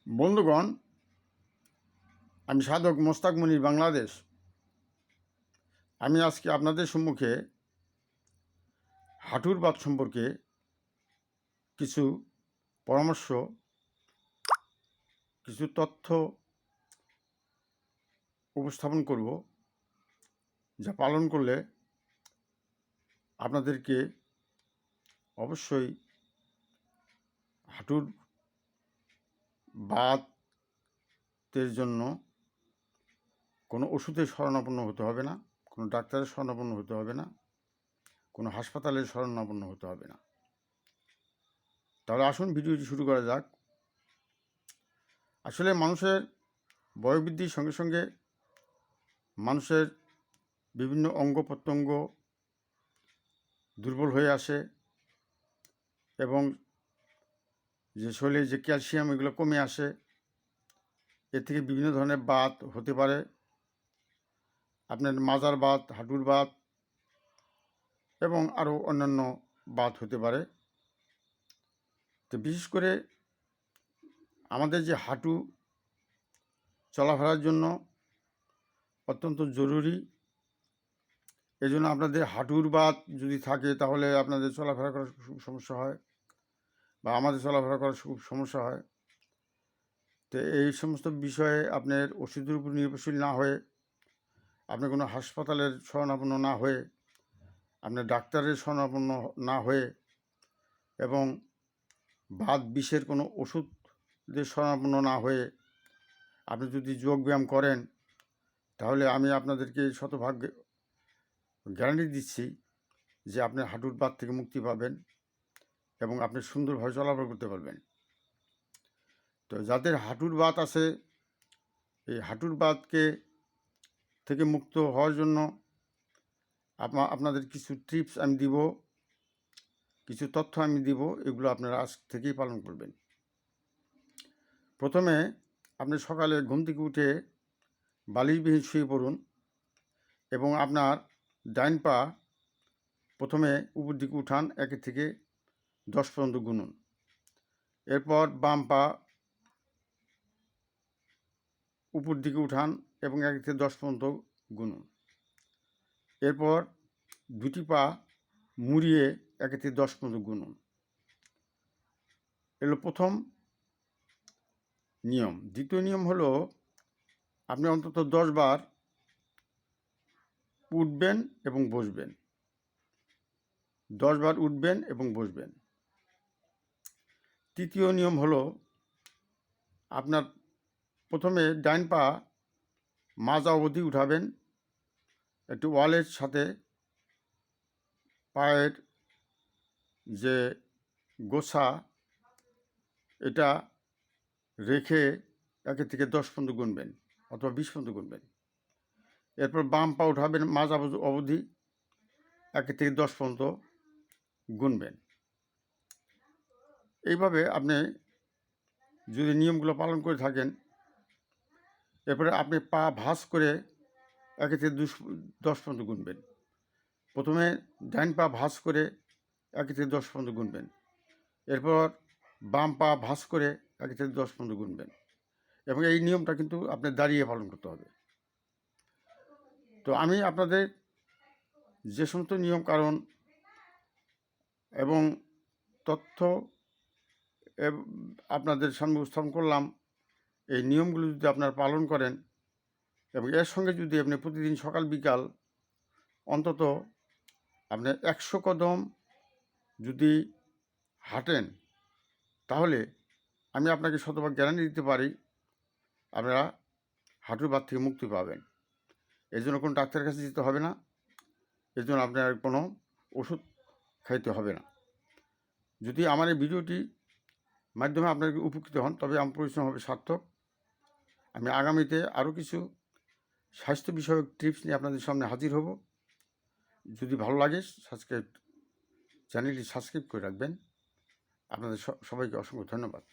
বন্ধুগণ, আমি সাধক মস্তাক মনির, বাংলাদেশ। আমি আজকে আপনাদের সম্মুখে হাঁটুর বাত সম্পর্কে কিছু পরামর্শ, কিছু তথ্য উপস্থাপন করব, যা পালন করলে আপনাদেরকে অবশ্যই হাঁটুর বাতের জন্য কোনো ওষুধের শরণাপন্ন হতে হবে না, কোনো ডাক্তারের শরণাপন্ন হতে হবে না, কোনো হাসপাতালের শরণাপন্ন হতে হবে না। তাহলে আসুন ভিডিওটি শুরু করা যাক। আসলে মানুষের বয়োবৃদ্ধির সঙ্গে সঙ্গে মানুষের বিভিন্ন অঙ্গ প্রত্যঙ্গ দুর্বল হয়ে আসে এবং যে শরীরে যে ক্যালসিয়াম এগুলো কমে আসে। এর থেকে বিভিন্ন ধরনের বাত হতে পারে, আপনার মাজার বাত, হাঁটুর বাত এবং আরও অন্যান্য বাত হতে পারে। তো বিশেষ করে আমাদের যে হাঁটু চলাফেরার জন্য অত্যন্ত জরুরি, এজন্য আপনাদের হাঁটুর বাত যদি থাকে তাহলে আপনাদের চলাফেরা করার খুব সমস্যা হয়, বা আমাদের চলাফেরা করার খুব সমস্যা হয়। তো এই সমস্ত বিষয়ে আপনার ওষুধের উপর নির্ভরশীল না হয়ে, আপনি কোনো হাসপাতালের শরণাপন্ন না হয়ে, আপনার ডাক্তারের শরণাপন্ন না হয়ে এবং বাত বিষের কোনো ওষুধের শরণাপন্ন না হয়ে আপনি যদি যোগব্যায়াম করেন, তাহলে আমি আপনাদেরকে শতভাগ গ্যারান্টি দিচ্ছি যে আপনি হাঁটুর বাত থেকে মুক্তি পাবেন এবং আপনি সুন্দরভাবে চলাফেরা করতে পারবেন। তো যাদের হাঁটুর বাত আছে, এই হাঁটুর বাতকে থেকে মুক্ত হওয়ার জন্য আপনাদের কিছু টিপস আমি দিব, কিছু তথ্য আমি দিব, এগুলো আপনারা আজ থেকেই পালন করবেন। প্রথমে আপনি সকালে ঘুম থেকে উঠে বালিশবিহীন শুয়ে পড়ুন এবং আপনার ডাইন পা প্রথমে উপর দিকে উঠান, 1 থেকে 10 পর্যন্ত গুনুন। এরপর বাম পা উপর দিকে উঠান এবং 1 থেকে 10 পর্যন্ত গুনুন। এরপর দুটি পা মুড়িয়ে 1 থেকে 10 পর্যন্ত গুনুন। এগুলো প্রথম নিয়ম। দ্বিতীয় নিয়ম হলো, আপনি অন্তত 10 বার উঠবেন এবং বসবেন, 10 বার উঠবেন এবং বসবেন। তৃতীয় নিয়ম হলো, আপনার প্রথমে ডাইন পা মাজা অবধি উঠাবেন, একটু ওয়ালের সাথে পায়ের যে গোছা এটা রেখে 1 থেকে 10 পর্যন্ত গুনবেন অথবা 20 পর্যন্ত গুনবেন। এরপর বাম পা উঠাবেন মাজা অবধি, 1 থেকে 10 পর্যন্ত গুনবেন। এইভাবে আপনি যদি নিয়মগুলো পালন করে থাকেন, এরপরে আপনি পা ভাঁজ করে 1 থেকে 10 পর্যন্ত গুনবেন। প্রথমে ডাইন পা ভাঁজ করে 1 থেকে 10 পর্যন্ত গুনবেন। এরপর বাম পা ভাঁজ করে 1 থেকে 10 পর্যন্ত গুনবেন। এবং এই নিয়মটা কিন্তু আপনার দাঁড়িয়ে পালন করতে হবে। তো আমি আপনাদের যে সমস্ত নিয়ম কারণ এবং তথ্য আপনাদের সামনে উপস্থাপন করলাম, এই নিয়মগুলো যদি আপনারা পালন করেন এবং এর সঙ্গে যদি আপনি প্রতিদিন সকাল বিকাল অন্তত আপনি 100 কদম যদি হাঁটেন, তাহলে আমি আপনাকে শতভাগ গ্যারান্টি দিতে পারি আপনারা হাঁটুর বাত থেকে মুক্তি পাবেন। এর জন্য কোনো ডাক্তারের কাছে যেতে হবে না, এর জন্য আপনার কোনো ওষুধ খাইতে হবে না। যদি আমার এই ভিডিওটি মাধ্যমে আপনারা উপকৃত হন, তবে আমার পরিশ্রম হবে সার্থক। আমি আগামীতে আরও কিছু স্বাস্থ্য বিষয়ক টিপস নিয়ে আপনাদের সামনে হাজির হব। যদি ভালো লাগে চ্যানেলটি সাবস্ক্রাইব করে রাখবেন। আপনাদের সবাইকে অসংখ্য ধন্যবাদ।